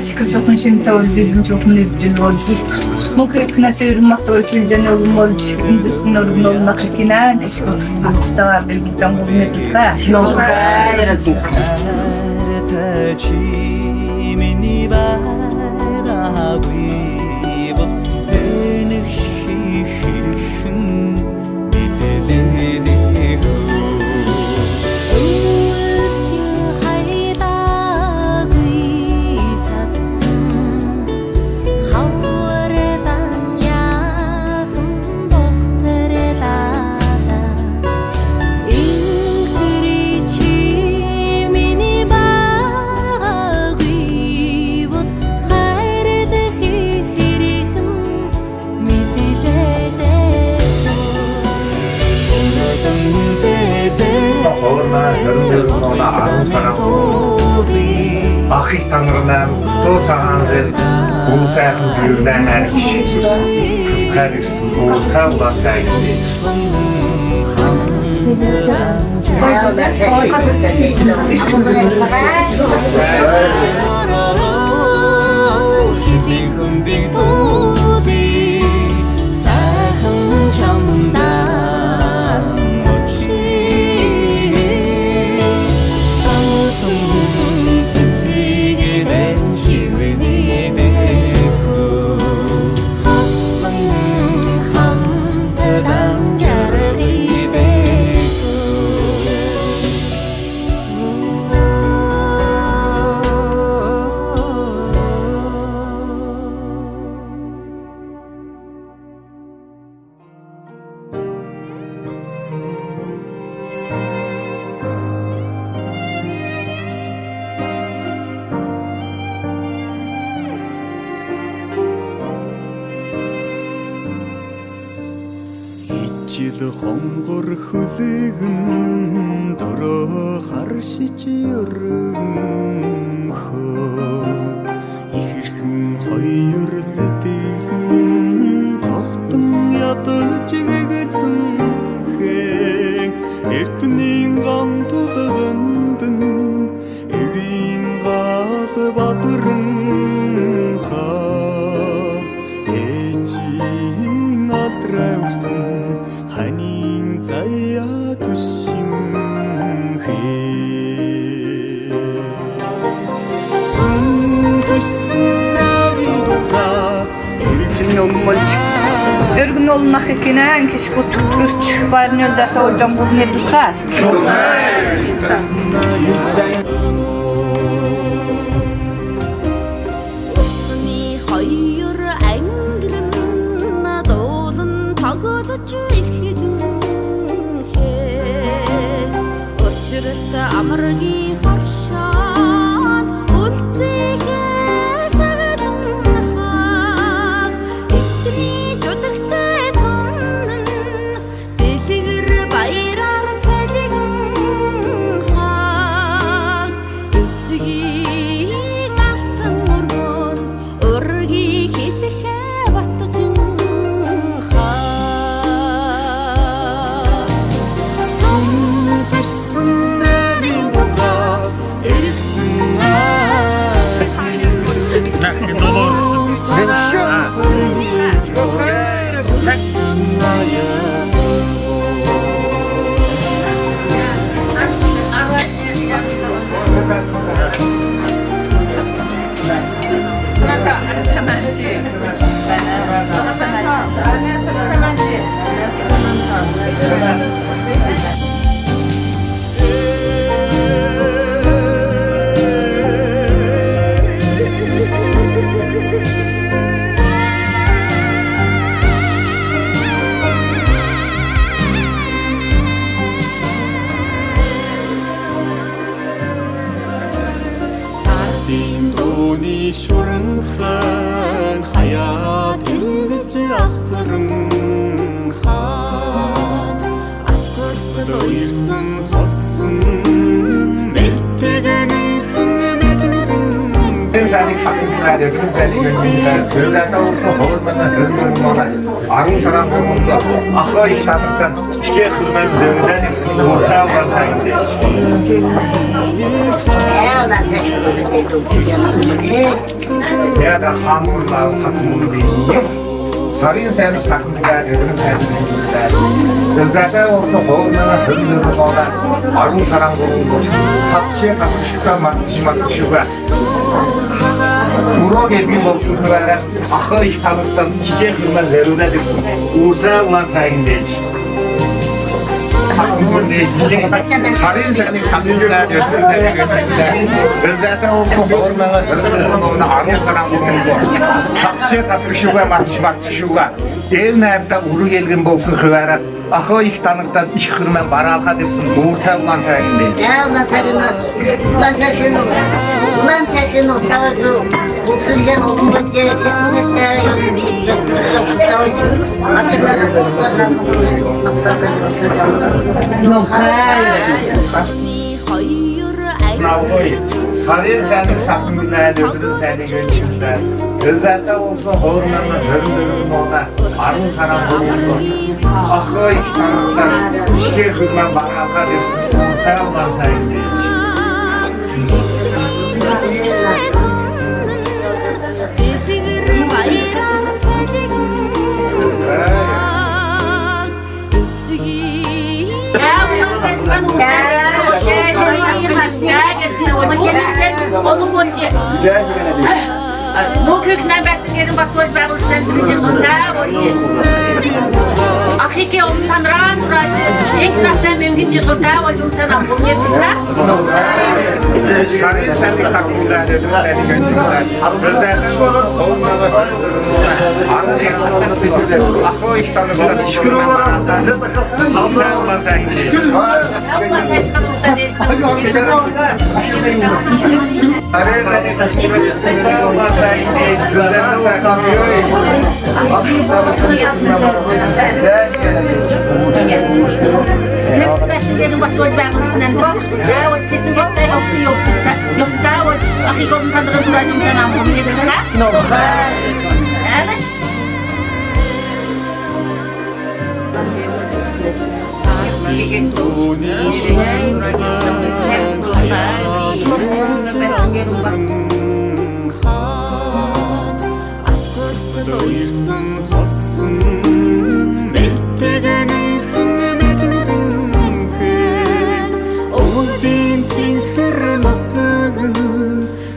شكل شوفن شمتا والدين شوفن الجن والدين ممكن كنا سير محتوى في الجنة والمولد شكل دسنا والمولد نخلكنا نشكر نشتغل بالجمهور ونتفاح Ахи танарнаа дуу цагаанаар бүх сайхан биеэрнээ хайж ирсэн. Хайр ирсэн бүх таавал цайг. жил хонгор хөлөгн дөрөө харшиж өргөнхөө ихэрхэн хоёр сэтгэлэн тогтон ядаж гээсэн хээ эртний ган тулгандэн эвийн гал бадрын хаа эжийн алдраусан ханийн заяа түшин хээ Örgün olmak ikinen kişi bu tutkuç varını zaten hocam bu ne tutar? Hayır engrin dolun tagadıcı ihdin he Uçuruşta amırgi harşan ultihe şağırın haq İhtini cödükte tanın Delir bayrar teligin haq İtsigin altın urgun Urgi hilhe battacın haq Son taşsın derin topa Eriksin Doni şuranxan hayat ilgci asırın xan Asırtı doyursun xossun Meltegeni xınmelirin Seni sakınlar edin, seni gönlünler. Sözlerden olsa hormana, hırmana, arın saran durumunda, akla ihtarlıktan, iki hırmen üzerinden eksin, ortaya olan sayındır. Ya da hamurların takımını bilmiyorum. Sarıyın seni sakınlar edin, seni gönlünler. Sözlerden olsa hormana, hırmana, arın saran durumunda, tatışıya kasışıktan matışıklar. Uro gelgin olsun veren, akıl ihtarlıktan iki hırmen zerrunedirsin. Ortaya olan sayındır. Takımın değil, sarıyın seni sakınlar, ötürü seni gönlünler. Özlerden olsun hormana, hırmana, arın saran durumunda, tatışıya kasışıklar, matışıklar. Ev nerede uru gelgin olsun veren, akıl ihtarlıktan iki hırmen baralka dersin. Ortaya olan sayındır. Ya ulan tadını, ulan taşını tavadu, usulcan olunca kesinlikle yok bir tavucu. Hatırladı sorulardan Sarıyın seni sakınlar, ötürü seni gönlünler. Özelde olsun hormana, hırmırım ona, arın saran durumunda. Akı ihtarlıktan, iki hırmen baralka dersin. Ortaya olan sayındır. Bu kökünden versin yerin bak koş ben uçtan bilecek bunda oye. Akike onu tanıran duracı. En kınaştan mümkün çıkırda oye sana bunu yedirler. Sarıyın seni sakınlar, ötürü seni gönlünler. Özlerden olsun hormana, arın saran durumunda. Akı ihtarlıktan, iki hırmen baralka dersin. Ortaya olan sayındır. Allah teşkil olsa değiştirmek. Hep derslerin başka ben içinden de. Ya o kesin gitti yok. Yoksa o hakikaten tanıdığı duracağım sana bunu ne demek ha? No. Evet. асфальтта уйсан хосон мэлтгэний хэмээн өвдийн цэнхэр нутаг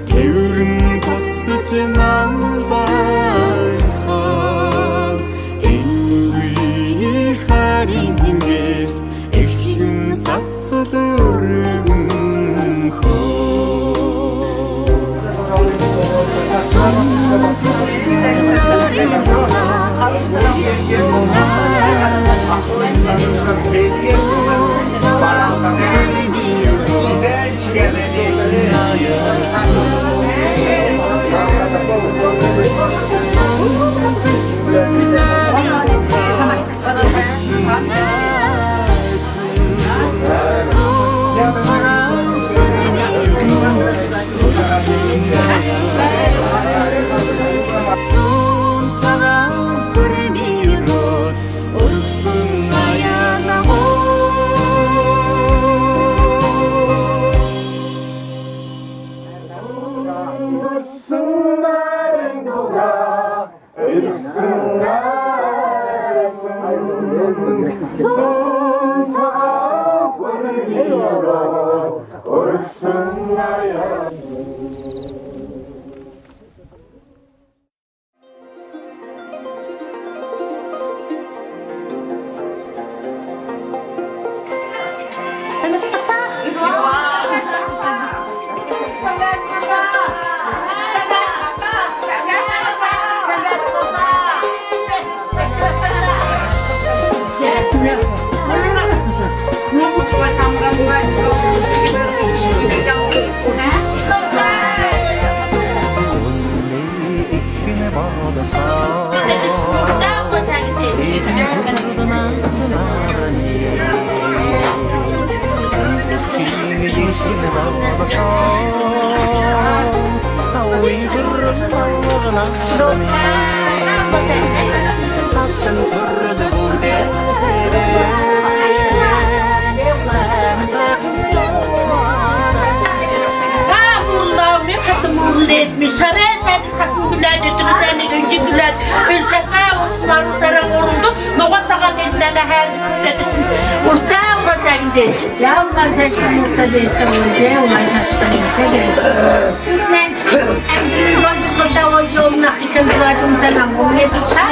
тэврэн тусаж намлайхан эвгүй харин тэнгээс эхшин сацад өргөн Canlar sen şimdi ortada işte önce olay şaşkın çünkü ben emcinin zoncuklarda önce onun hakikaten duracağım selam onu ne tutacak?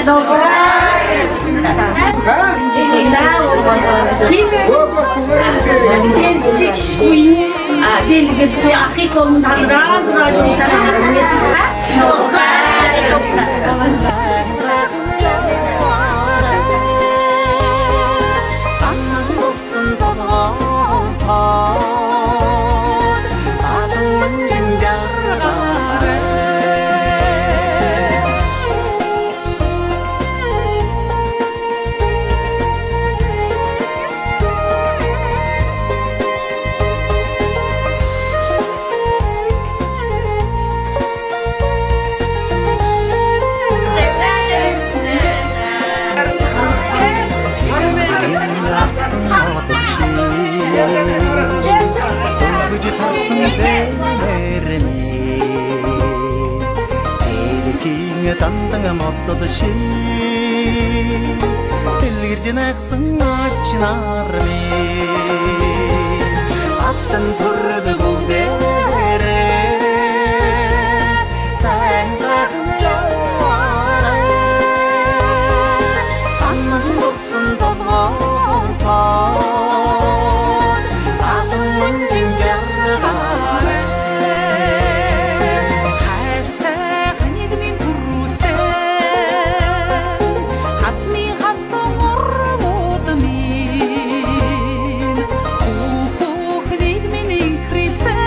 Kim? Gençlik şuyu delikatçı hakik onun tanrığa duracağım selam onu ne tutacak? Тантаңа моттоды ши Элгиржен ақсын ачынарми Саттын тұрды бұл дәрі Сән сақын жауара Санның болсын толған тон Сатыңның жинжарғары Ух, дейд миний христэ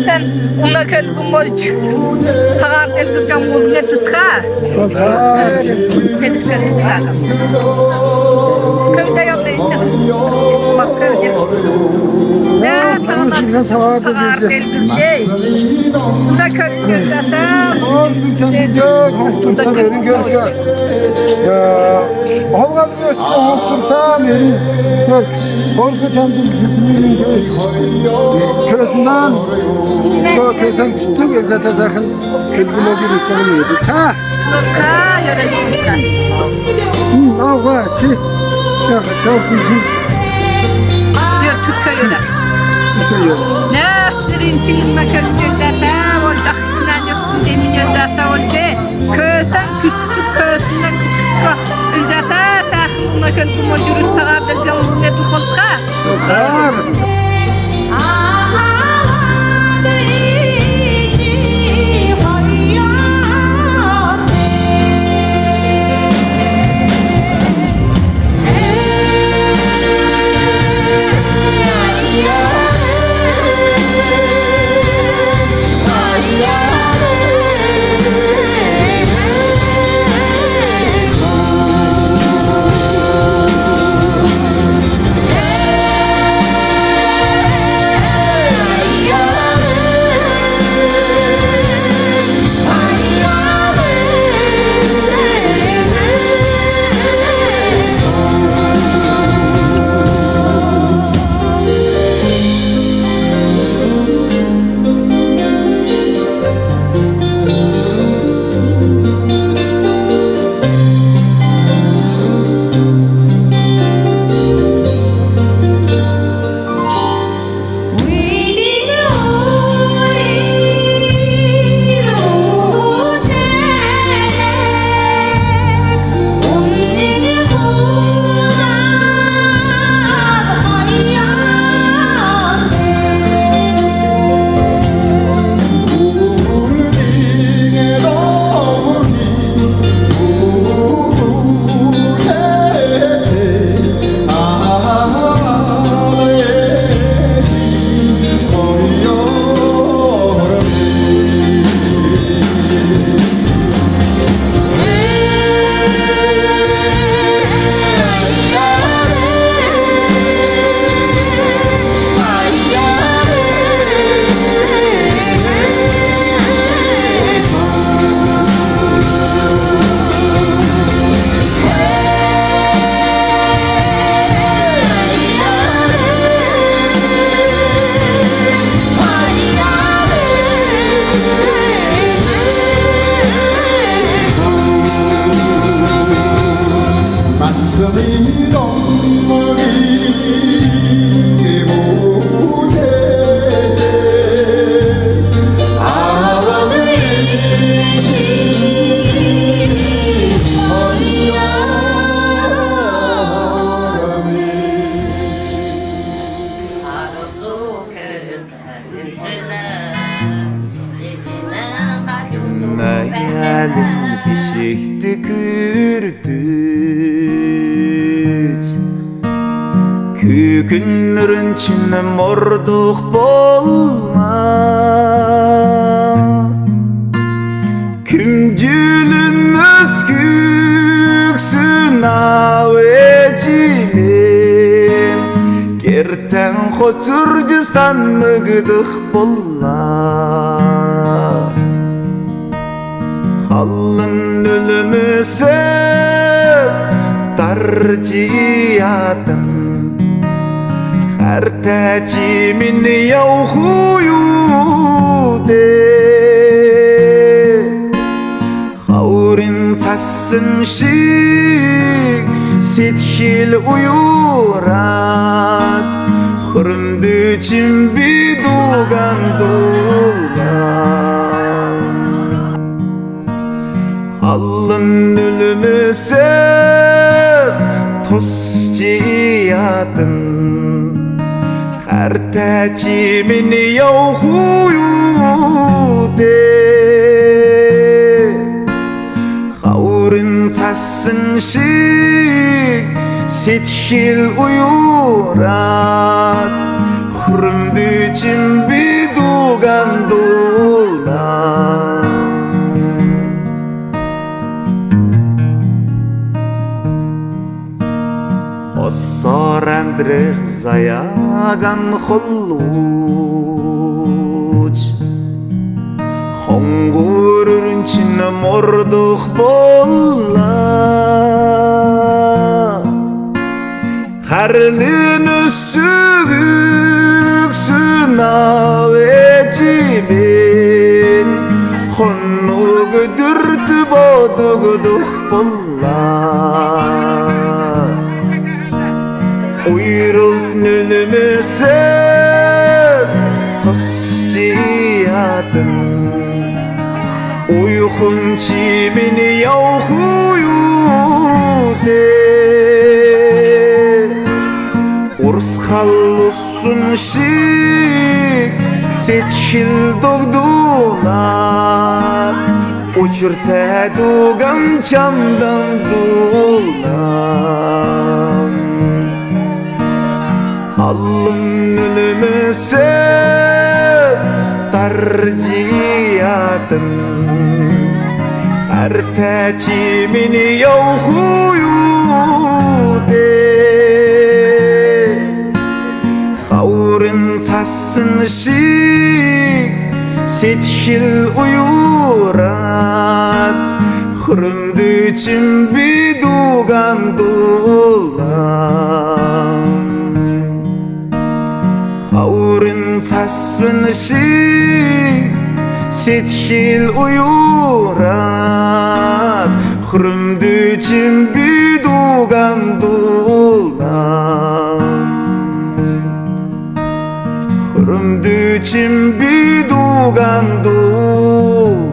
Sen ona kelgin bolç. Tagar kelgin bolne tutha. Köyde yok işte. Çıkmak köyde. Ne tagar kelgin şey. Bunda kelgin zaten. Turta verin gör. Olmaz mı? Turta verin gör. Korkutandım cümlenin kölesinden kösen küstük zaten sakın kölgüne girişini yedik. Ha? Turta yöneticiler. Ağla çi. Çok güzel. Bir Türk'e yönet. Ne sirin filmine kelgin zaten. Olacak inan yoksun demin zaten olacak. Kösen küstük kösünden küstük. Zaten sakın ona kelgin o yürüt tagar kelgin bolne tutha. Var. Hayalim kişikti kürdüç Kükünlerin içine morduk bolma Kümcülün özgüksün avecilin Gerten xoturcu sanmıgdık bollar Halın ölümü sev tarciyatın Her tecimin yavhuyu de Havrin sassın şik Sithil uyurat Hırımdı çimbi dugan dugan Alın ölümü sev tosciyatın Her tecimin yavhuyu de Havrin sassın şik Sethil uyurat Hürümdü cimbi dugan dulan Hossarandrых zayagan холлуч Хонгурын чин мордух болла Харлын өссүгсүн авэжибин Хоннуг дүртү бодугдух болла Уйрулт нөлмөсөп тосчиятын Uykhun çimini yavhuyude Urs hallusun şik Sethil dogdular Uçurta dugan çamdan dulan Allın nülümüse tarciyatın Ertecimini yavhuyude Havrın tassın şik Sethil uyurat Hürümdü cimbi dugan dulan Havrın tassın şik Sethil uyurat Hürümdü cimbi dugan dulan Hürümdü cimbi dugan dulan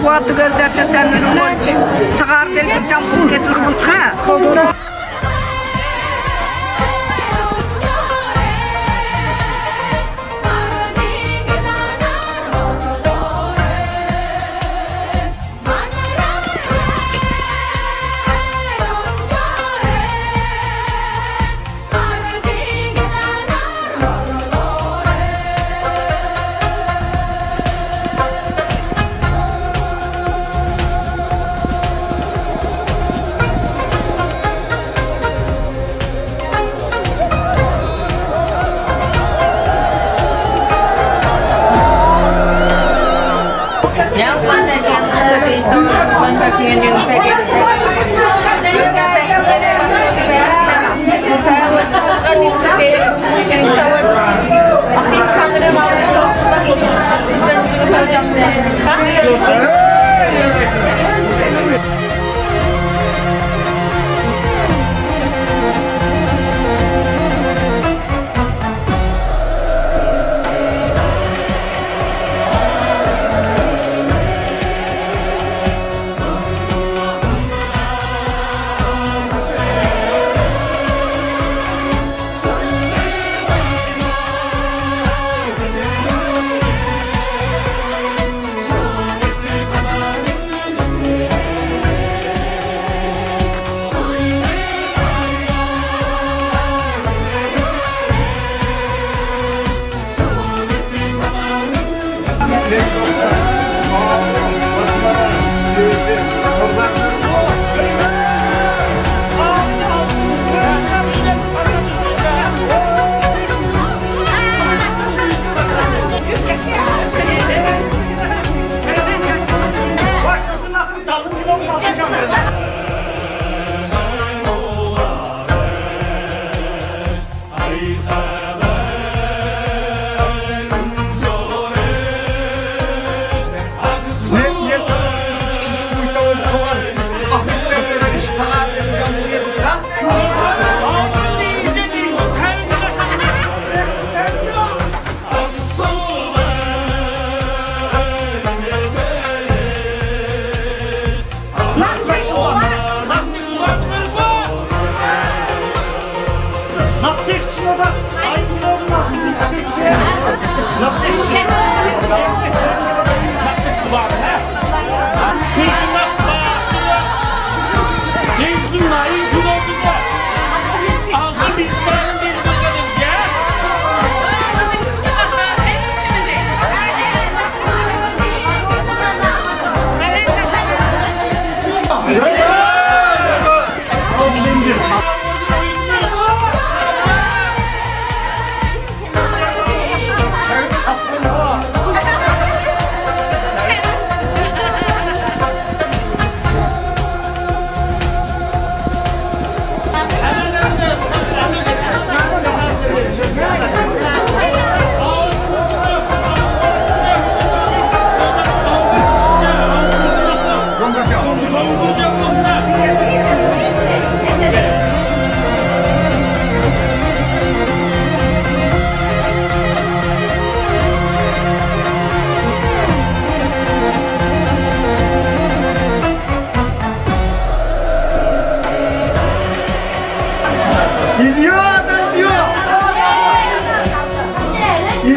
Kuatı gözlerde senin olmuş. Çıkar delip campur getir hulka.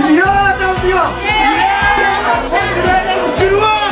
Dünya adam diyor. Uçuruyor.